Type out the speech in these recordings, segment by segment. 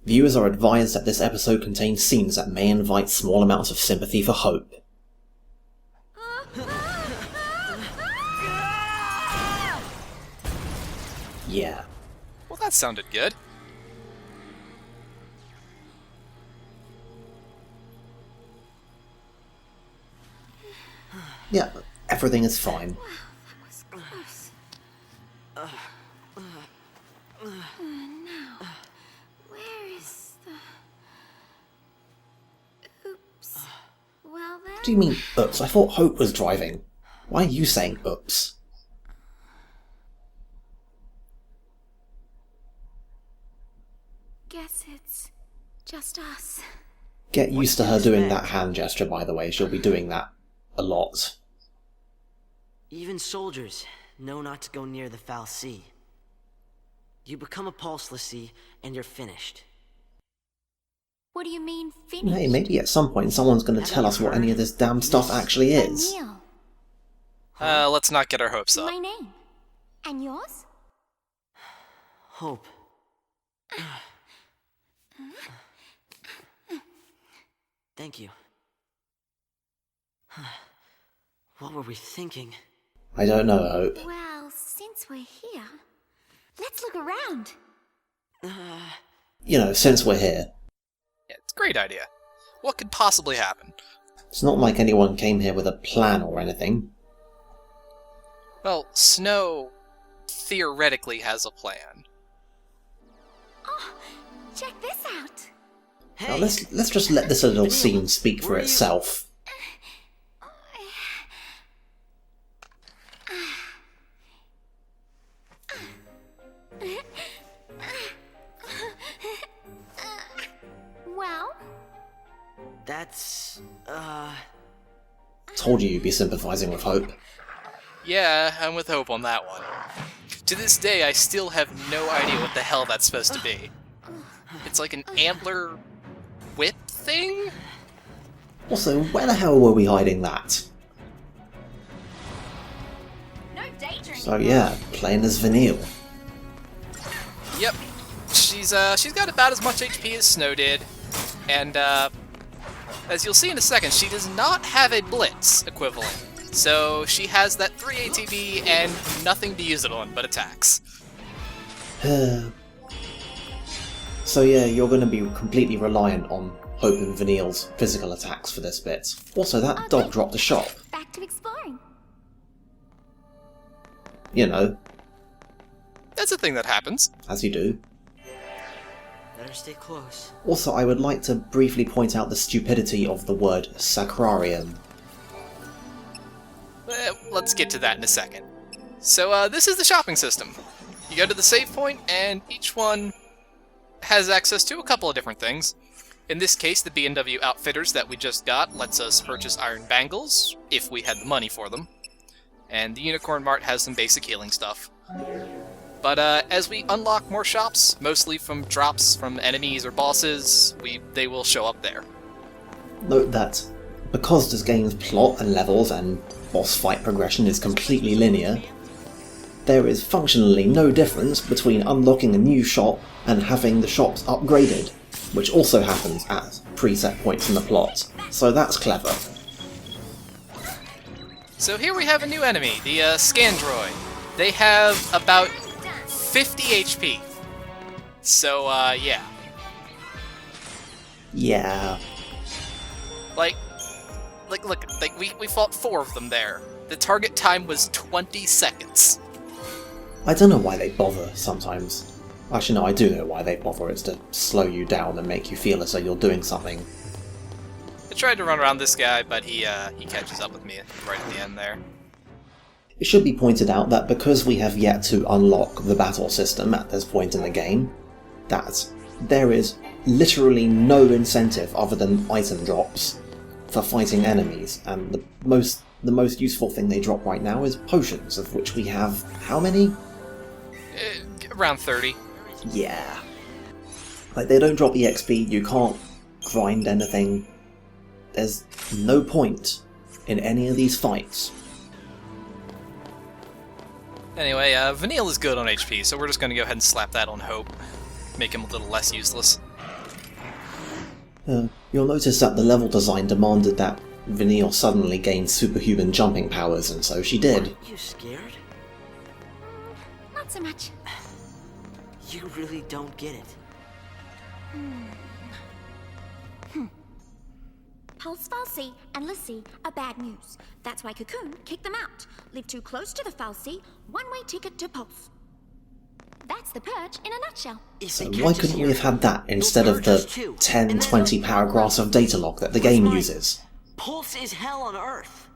Viewers are advised that this episode contains scenes that may invite small amounts of sympathy for Hope. Yeah. Well, that sounded good. Yeah, everything is fine. What do you mean, oops? I thought Hope was driving. Why are you saying oops? Guess it's just us. Get used to her doing that hand gesture, by the way. She'll be doing that a lot. Even soldiers know not to go near the foul sea. You become a pulseless sea, and you're finished. What do you mean, finished? Hey, maybe at some point someone's going to tell us what any of this damn stuff actually is. Let's not get our hopes up. My name. And yours? Hope. Thank you. What were we thinking? I don't know, Hope. Well, since we're here, let's look around. You know, since we're here. Yeah, it's a great idea. What could possibly happen? It's not like anyone came here with a plan or anything. Well, Snow theoretically has a plan. Oh, check this out. Now Hey, let's just let this little scene speak for itself. Well, that's, Told you you'd be sympathizing with Hope. Yeah, I'm with Hope on that one. To this day, I still have no idea what the hell that's supposed to be. It's like an antler whip thing? Also, where the hell were we hiding that? no danger. So yeah, playing as Vanille. Yep. She's got about as much HP as Snow did, and as you'll see in a second, she does not have a Blitz equivalent. So she has that 3 ATB and nothing to use it on but attacks. So yeah, you're going to be completely reliant on Hope and Vanille's physical attacks for this bit. Also, that dog dropped a shop. Back to exploring. You know, That's a thing that happens. as you do. better stay close. Also, I would like to briefly point out the stupidity of the word Sacrarium. Let's get to that in a second. So, this is the shopping system. You go to the save point, and each one has access to a couple of different things. In this case, the B&W Outfitters that we just got lets us purchase iron bangles, if we had the money for them. And the Unicorn Mart has some basic healing stuff. But as we unlock more shops, mostly from drops from enemies or bosses, they will show up there. Note that, because this game's plot and levels and boss fight progression is completely linear, there is functionally no difference between unlocking a new shop and having the shops upgraded, which also happens at preset points in the plot, so that's clever. So here we have a new enemy, the Scandroid. They have about 50 HP. So, yeah. Yeah. Look, we fought 4 of them there. The target time was 20 seconds. I don't know why they bother sometimes. Actually no, I do know why they bother. It's to slow you down and make you feel as though you're doing something. I tried to run around this guy, but he catches up with me right at the end there. It should be pointed out that because we have yet to unlock the battle system at this point in the game, that there is literally no incentive other than item drops for fighting enemies, and the most useful thing they drop right now is potions, of which we have how many? Around 30. Yeah. Like, they don't drop EXP, you can't grind anything. There's no point in any of these fights. Anyway, Vanille is good on HP, so we're just going to go ahead and slap that on Hope. Make him a little less useless. You'll notice that the level design demanded that Vanille suddenly gain superhuman jumping powers, and so she did. Aren't you scared? Not so much. You really don't get it. Pulse Falsi and Lissy are bad news. That's why Cocoon kicked them out. Live too close to the Falsi, one-way ticket to Pulse. That's the Purge in a nutshell. So why couldn't we have had that instead of the 10-20 paragraphs of data log that the game uses? Pulse is hell on Earth.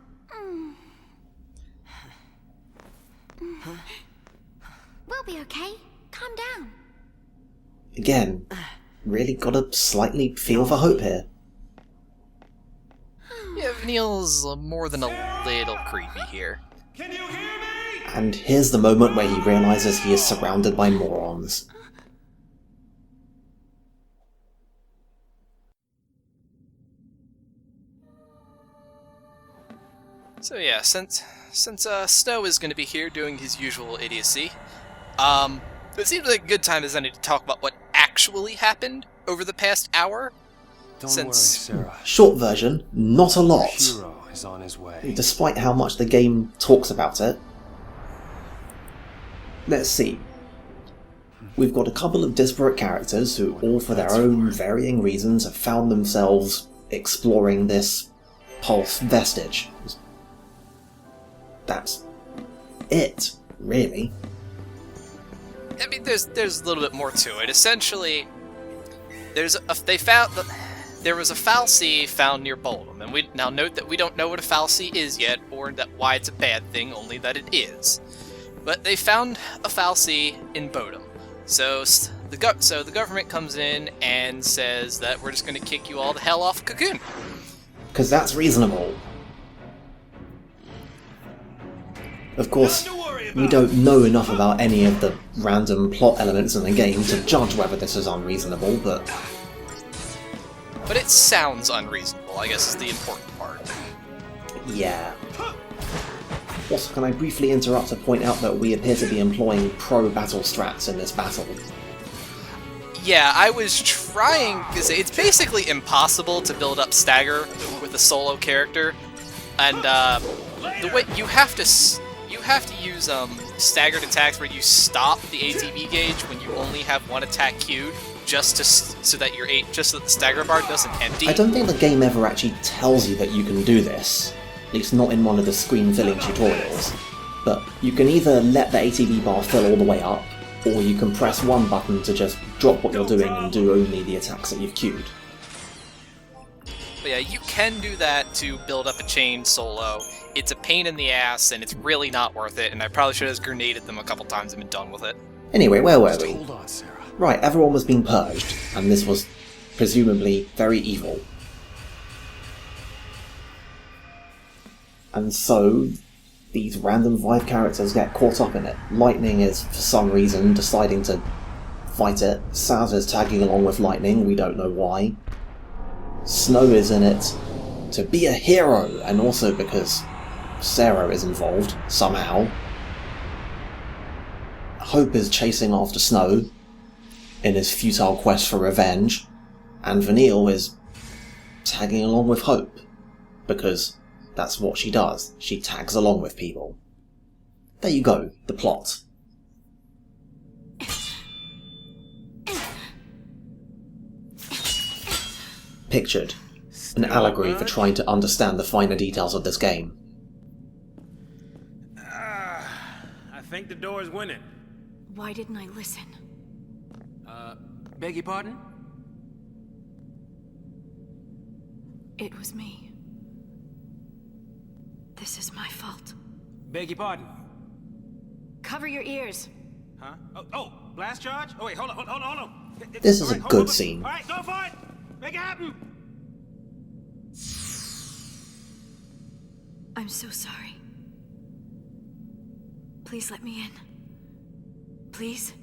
We'll be okay. Calm down. Again, really got a slightly feel for hope here. Yeah, Vanille's more than a little creepy here. Can you hear me? And here's the moment where he realizes he is surrounded by morons. So yeah, since Snow is going to be here doing his usual idiocy, it seems like a good time as any to talk about what actually happened over the past hour. Don't worry, Sarah. Short version, not a lot, Hero is on his way. despite how much the game talks about it. Let's see. We've got a couple of disparate characters who, all for their own varying reasons, have found themselves exploring this pulse vestige. That's it, really. I mean, there's a little bit more to it. Essentially, there was a fal'Cie found near Boldham, and we now note that we don't know what a fal'Cie is yet, or that why it's a bad thing, only that it is. But they found a fal'Cie in Boldham, so the government comes in and says that we're just going to kick you all the hell off Cocoon. Because that's reasonable. Of course, we don't know enough about any of the random plot elements in the game to judge whether this is unreasonable, but it sounds unreasonable, I guess is the important part. yeah. Also, can I briefly interrupt to point out that we appear to be employing pro-battle strats in this battle? Yeah, I was trying to say, it's basically impossible to build up stagger with a solo character, and the way you have to use staggered attacks where you stop the ATB gauge when you only have one attack queued, so that the stagger bar doesn't empty. I don't think the game ever actually tells you that you can do this, at least not in one of the screen-filling tutorials. But you can either let the ATB bar fill all the way up, or you can press one button to just drop what you're doing and do only the attacks that you've queued. But yeah, you can do that to build up a chain solo. It's a pain in the ass, and it's really not worth it, and I probably should have grenaded them a couple times and been done with it. Anyway, where were we? Hold on, Sarah. Right, everyone was being purged, and this was presumably very evil. And so, these random 5 characters get caught up in it. Lightning is, for some reason, deciding to fight it. Saz is tagging along with Lightning, we don't know why. Snow is in it to be a hero, and also because Sarah is involved, somehow. Hope is chasing after Snow in his futile quest for revenge, and Vanille is tagging along with Hope, because that's what she does. She tags along with people. There you go, the plot. Pictured, an allegory for trying to understand the finer details of this game. I think the door is winning. Why didn't I listen? Beg your pardon? It was me. This is my fault. Beg your pardon? Cover your ears. Huh? Oh, blast charge? Oh wait, hold on. This is a Alright, good hold on. scene. Alright, go for it! Make it happen! I'm so sorry. Please let me in. Please?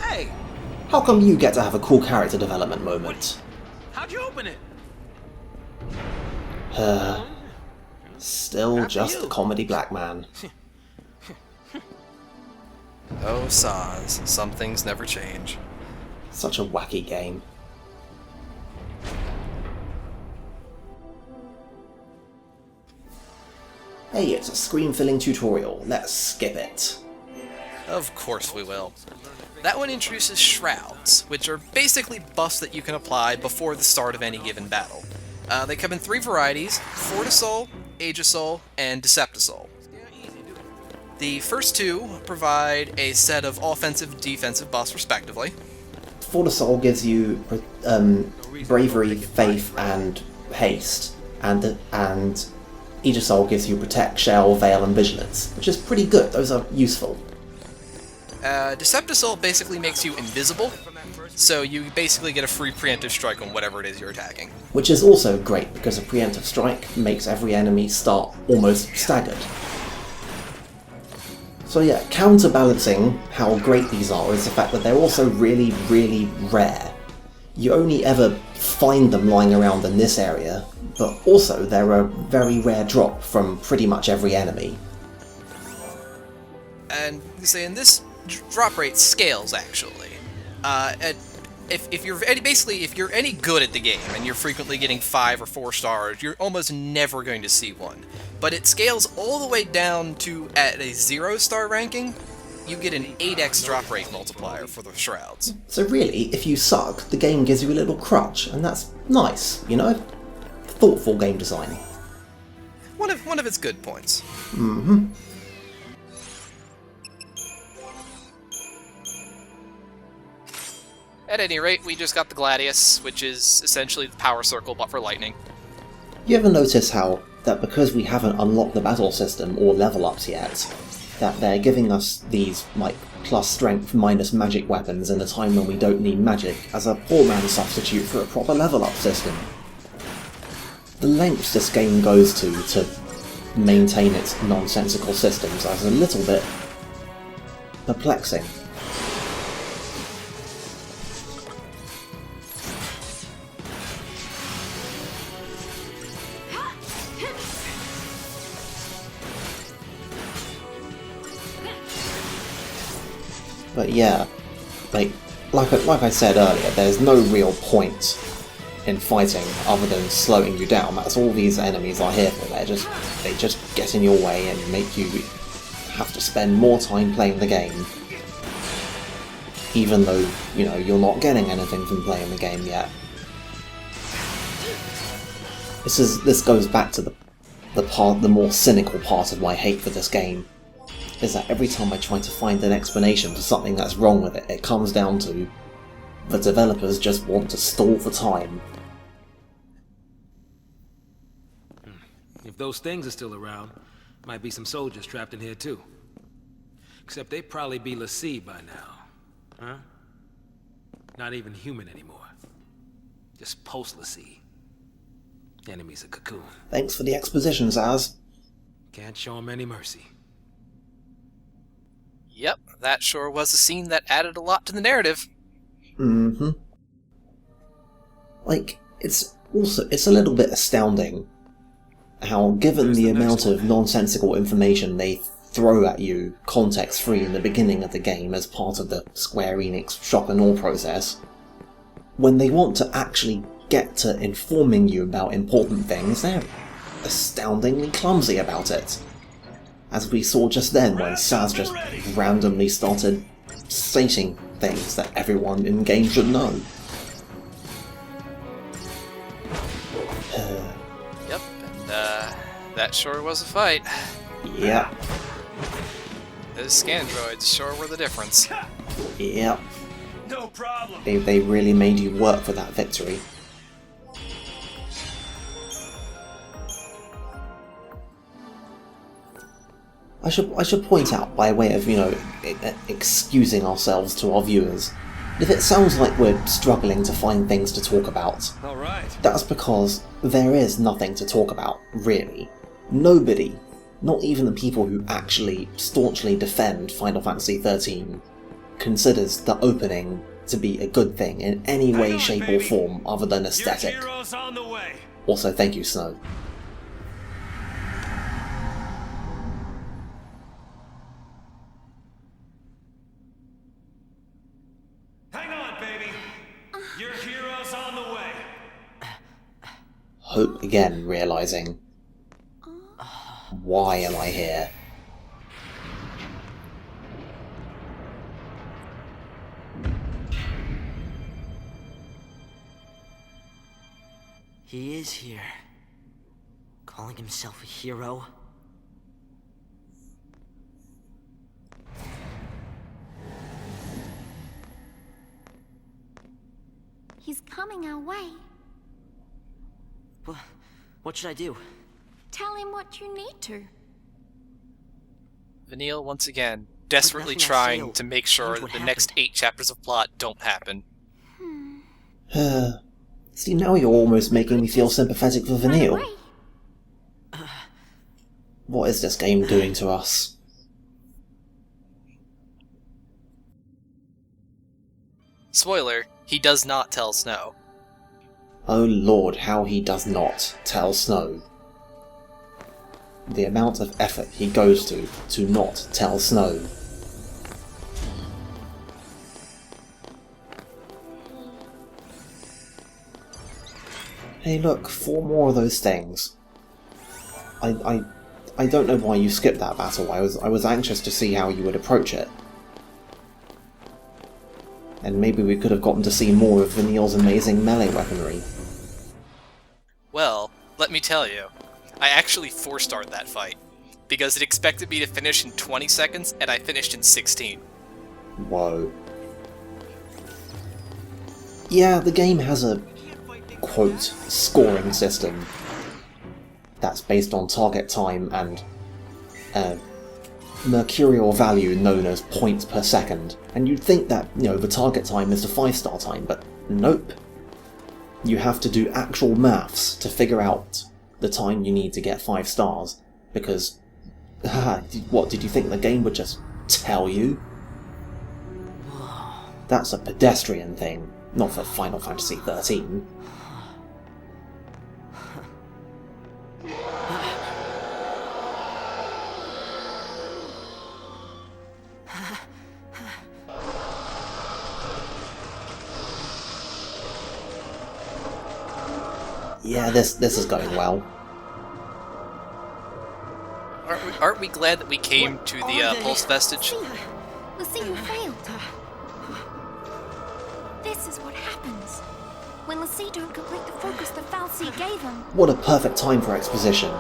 Hey! How come you get to have a cool character development moment? How'd you open it? Still just a comedy black man. Oh, Saz, some things never change. Such a wacky game. Hey, it's a screen-filling tutorial. Let's skip it. Of course we will. That one introduces Shrouds, which are basically buffs that you can apply before the start of any given battle. They come in 3 varieties: Fortisol, Aegisol, and Deceptisol. The first 2 provide a set of offensive and defensive buffs respectively. Fortisol gives you bravery, faith, and haste, and Aegisol gives you protect, shell, veil, and vigilance, which is pretty good. Those are useful. Deceptisol basically makes you invisible, so you basically get a free preemptive strike on whatever it is you're attacking. Which is also great, because a preemptive strike makes every enemy start almost staggered. So yeah, counterbalancing how great these are is the fact that they're also really, really rare. You only ever find them lying around in this area, but also they're a very rare drop from pretty much every enemy. And this drop rate scales actually. If you're any good at the game and you're frequently getting 5 or 4 stars, you're almost never going to see one. But it scales all the way down to, at a 0-star ranking, you get an 8x drop rate multiplier for the Shrouds. So really, if you suck, the game gives you a little crutch, and that's nice, you know? Thoughtful game design. One of its good points. Mm-hmm. At any rate, we just got the Gladius, which is essentially the power circle but for lightning. You ever notice how, that because we haven't unlocked the battle system or level ups yet, that they're giving us these, like, plus strength minus magic weapons in a time when we don't need magic as a poor man's substitute for a proper level up system? The lengths this game goes to maintain its nonsensical systems is a little bit perplexing. But yeah, like I said earlier, there's no real point in fighting other than slowing you down. That's all these enemies are here for. They just get in your way and make you have to spend more time playing the game, even though, you know, you're not getting anything from playing the game yet. This goes back to the more cynical part of my hate for this game. Is that every time I try to find an explanation for something that's wrong with it, it comes down to the developers just want to stall for time. If those things are still around, might be some soldiers trapped in here too. Except they'd probably be l'Cie by now. Huh? Not even human anymore. Just post-l'Cie. Enemies of Cocoon. Thanks for the exposition, Zaz. Can't show them any mercy. Yep, that sure was a scene that added a lot to the narrative. Mm-hmm. Like, it's a little bit astounding how, given the amount of nonsensical information they throw at you context-free in the beginning of the game as part of the Square Enix shock and awe process, when they want to actually get to informing you about important things, they're astoundingly clumsy about it. As we saw just then when Saz just randomly started stating things that everyone in game should know. Yep, and that sure was a fight. Yep. Those Scandroids sure were the difference. Yep. No problem. They really made you work for that victory. I should point out, by way of, you know, excusing ourselves to our viewers, if it sounds like we're struggling to find things to talk about, that's because there is nothing to talk about, really. Nobody, not even the people who actually staunchly defend Final Fantasy XIII, considers the opening to be a good thing in any way, shape or form other than aesthetic. Also, thank you, Snow. Hope again realising, why am I here? He is here. Calling himself a hero. He's coming our way. What should I do? Tell him what you need to. Vanille, once again, desperately nothing I trying say to make sure change that what the next happened. 8 chapters of plot don't happen. See, now you're almost making me feel sympathetic for Run Vanille. away. What is this game doing to us? Spoiler, he does not tell Snow. Oh lord, how he does not tell Snow. The amount of effort he goes to not tell Snow. Hey look, 4 more of those things. I don't know why you skipped that battle. I was anxious to see how you would approach it. And maybe we could have gotten to see more of Vanille's amazing melee weaponry. Well, let me tell you, I actually 4-starred that fight, because it expected me to finish in 20 seconds, and I finished in 16. Whoa. Yeah, the game has a, quote, scoring system that's based on target time and a mercurial value known as points per second. And you'd think that, you know, the target time is the 5-star time, but nope. You have to do actual maths to figure out the time you need to get 5 stars, because, what, did you think the game would just tell you? That's a pedestrian thing, not for Final Fantasy XIII. Yeah, this is going well. Aren't we glad that we came to the Pulse Vestige? Let's see who failed. This is what happens when Lassie don't complete the focus the Fal'Cie gave him. What a perfect time for exposition.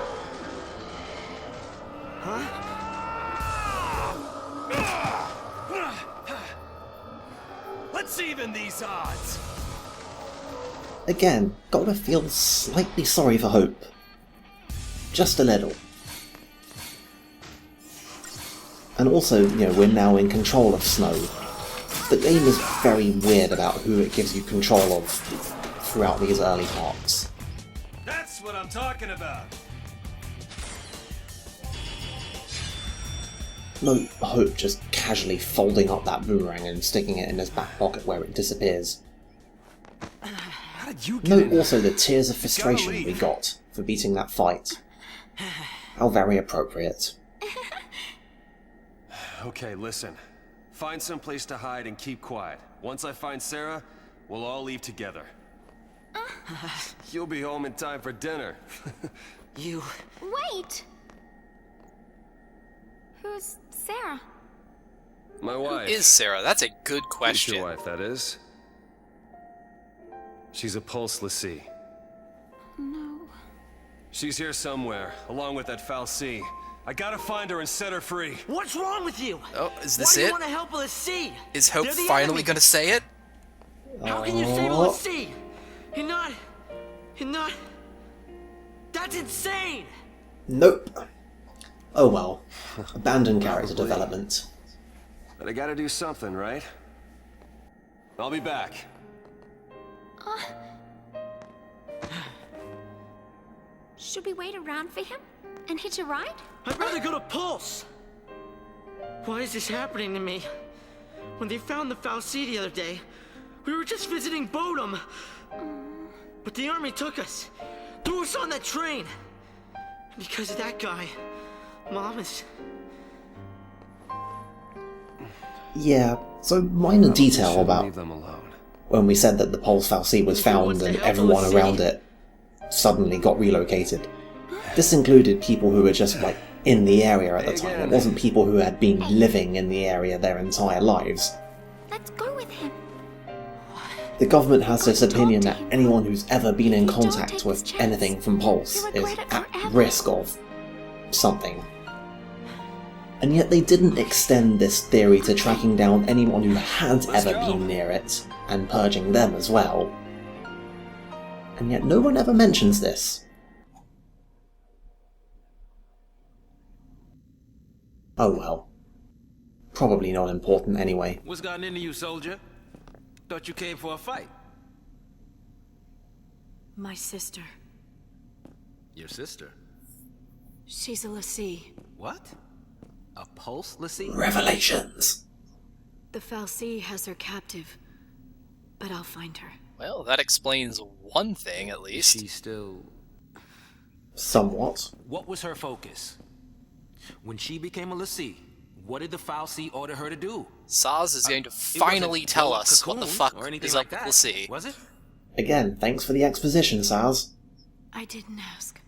Let's even these odds. Again, gotta feel slightly sorry for Hope. Just a little. And also, you know, we're now in control of Snow. The game is very weird about who it gives you control of throughout these early parts. That's what I'm talking about. No Hope just casually folding up that boomerang and sticking it in his back pocket where it disappears. How did you get Note in there? also the tears of frustration leave. we got for beating that fight. How very appropriate. Okay, listen. Find some place to hide and keep quiet. Once I find Sarah, we'll all leave together. You'll be home in time for dinner. You... Wait! Who's Sarah? My wife. Is Sarah? That's a good Who's question. your wife, that is? She's a Pulse Lassie. No. She's here somewhere, along with that Fal'Cie. I gotta find her and set her free. What's wrong with you? Oh, is Why this do you it? want to help Lassie? Is Hope They're the finally enemy. gonna say it? How can you save Lassie? You're not... That's insane! Nope. Oh well. Abandon character development. But I gotta do something, right? I'll be back. Should we wait around for him and hitch a ride? I'd rather go to Pulse! Why is this happening to me? When they found the Fal'Cie the other day, we were just visiting Bodum. But the army took us, threw us on that train. And because of that guy, Mom is... Yeah, so minor detail Shouldn't about leave them alone. when we said that the Pulse Fal'Cie was found and everyone around it suddenly got relocated. This included people who were just, like, in the area at the time. It wasn't people who had been living in the area their entire lives. Let's go with him. The government has this opinion that anyone who's ever been in contact with anything from Pulse is at risk of something. And yet they didn't extend this theory to tracking down anyone who had ever been near it, and purging them as well. And yet no one ever mentions this. Oh well. Probably not important anyway. What's gotten into you, soldier? Thought you came for a fight. My sister. Your sister? She's a Lassie. What? A Pulse Lassie? Revelations! The Fal'Cie has her captive, but I'll find her. Well, that explains one thing, at least. She's still... Somewhat. What was her focus? When she became a Lassie, what did the Fal'Cie order her to do? Saz is going to It finally wasn't tell blow up us what the Cocoon fuck or anything is like up with that, Lassie. was it? Again, thanks for the exposition, Saz. I didn't ask.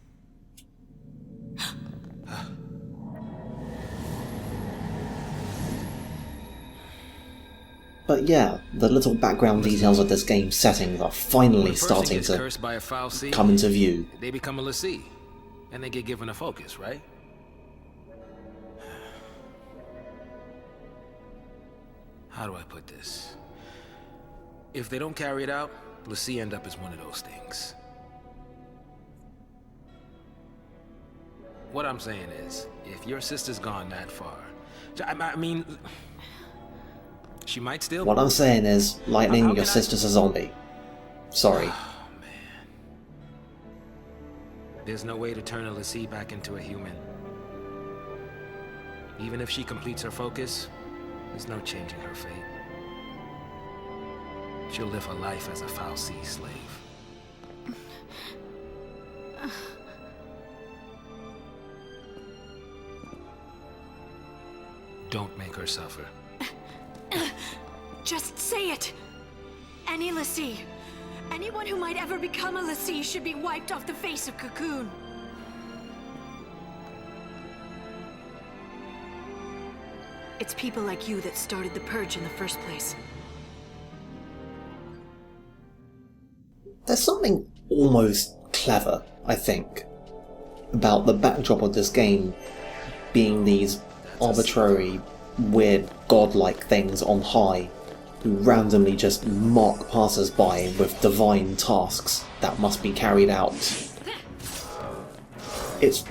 But yeah, the little background details of this game's settings are finally When a person starting gets to cursed by a Fal'Cie, come into view. they become a Lassie, and they get given a focus, right? How do I put this? If they don't carry it out, Lassie end up as one of those things. What I'm saying is, if your sister's gone that far, I mean, she might still... What I'm saying is, Lightning, How your can I- sister's a zombie. Sorry. Oh, man. There's no way to turn a Lassie back into a human. Even if she completes her focus, there's no changing her fate. She'll live her life as a Fal'Cie slave. Don't make her suffer. Just say it! Any Lassie, anyone who might ever become a Lassie should be wiped off the face of Cocoon. It's people like you that started the Purge in the first place. There's something almost clever, I think, about the backdrop of this game being these arbitrary, weird, godlike things on high who randomly just mock passers-by with divine tasks that must be carried out. It's,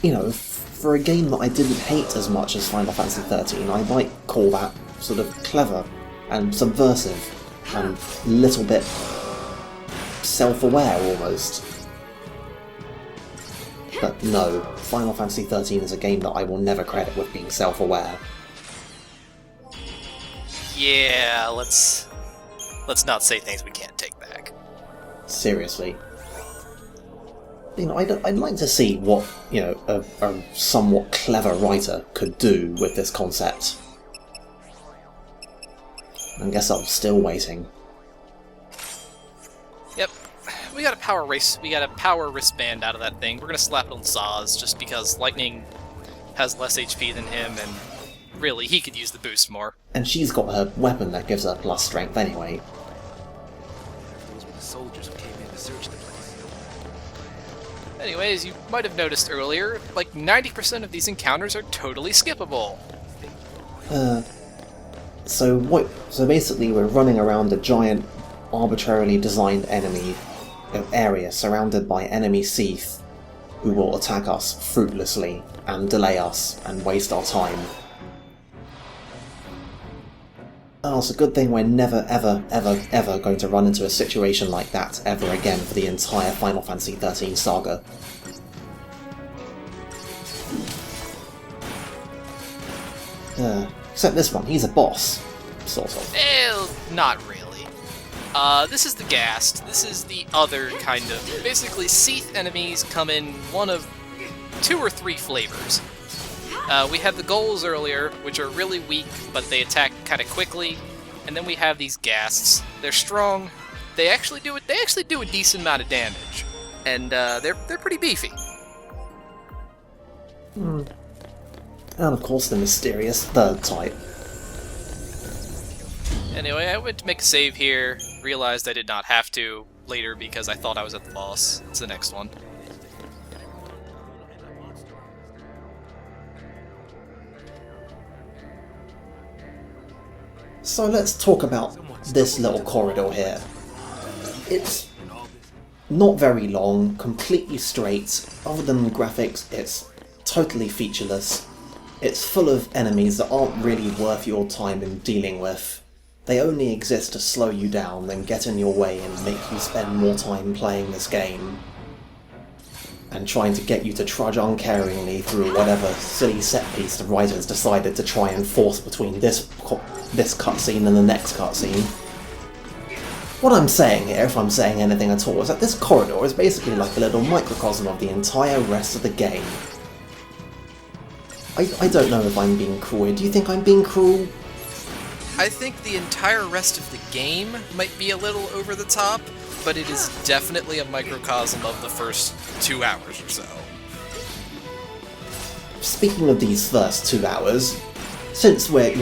you know, for a game that I didn't hate as much as Final Fantasy XIII, I might call that sort of clever and subversive and a little bit self-aware almost. But no, Final Fantasy XIII is a game that I will never credit with being self-aware. Yeah, let's not say things we can't take back. Seriously. You know, I'd like to see what, you know, a somewhat clever writer could do with this concept. I guess I'm still waiting. Yep, we got a power wristband out of that thing. We're gonna slap it on Saz just because Lightning has less HP than him, and really, he could use the boost more. And she's got her weapon that gives her plus strength anyway. Those were the soldiers who came in to search the place. Anyways, you might have noticed earlier, like 90% of these encounters are totally skippable. So basically we're running around a giant, arbitrarily designed enemy area surrounded by enemy Sympathizing who will attack us fruitlessly and delay us and waste our time. Oh, it's a good thing we're never, ever, ever, ever going to run into a situation like that ever again for the entire Final Fantasy XIII saga. Except this one, he's a boss. Sort of. Eh, not really. This is the Ghast. This is the other kind of... Basically, Sympathizing enemies come in one of 2 or 3 flavors. We had the Ghouls earlier, which are really weak, but they attack kind of quickly. And then we have these Ghasts. They're strong. They actually do a decent amount of damage. and they're pretty beefy. And of course the mysterious third type. Anyway, I went to make a save here, realized I did not have to later because I thought I was at the boss. It's the next one. So let's talk about this little corridor here. It's not very long, completely straight. Other than graphics, it's totally featureless. It's full of enemies that aren't really worth your time in dealing with. They only exist to slow you down, then get in your way and make you spend more time playing this game. And trying to get you to trudge uncaringly through whatever silly set piece the writers decided to try and force between this cutscene and the next cutscene. What I'm saying here, if I'm saying anything at all, is that this corridor is basically like a little microcosm of the entire rest of the game. I don't know if I'm being cruel. Do you think I'm being cruel? I think the entire rest of the game might be a little over the top, but it is definitely a microcosm of the first 2 hours or so. Speaking of these first 2 hours, since we're,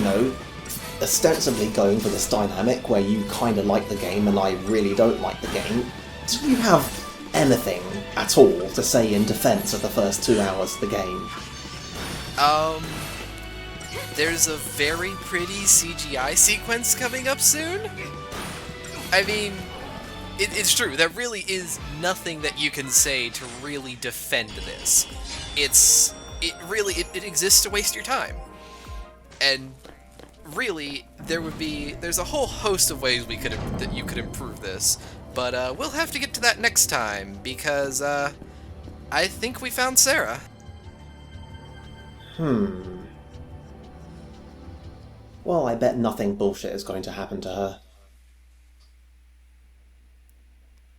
ostensibly going for this dynamic where you kind of like the game and I really don't like the game, do you have anything at all to say in defense of the first 2 hours of the game? There's a very pretty CGI sequence coming up soon. I mean, it's true, there really is nothing that you can say to really defend this. It exists to waste your time. And really, there's a whole host of ways that you could improve this, but we'll have to get to that next time, because I think we found Sarah. Well, I bet nothing bullshit is going to happen to her.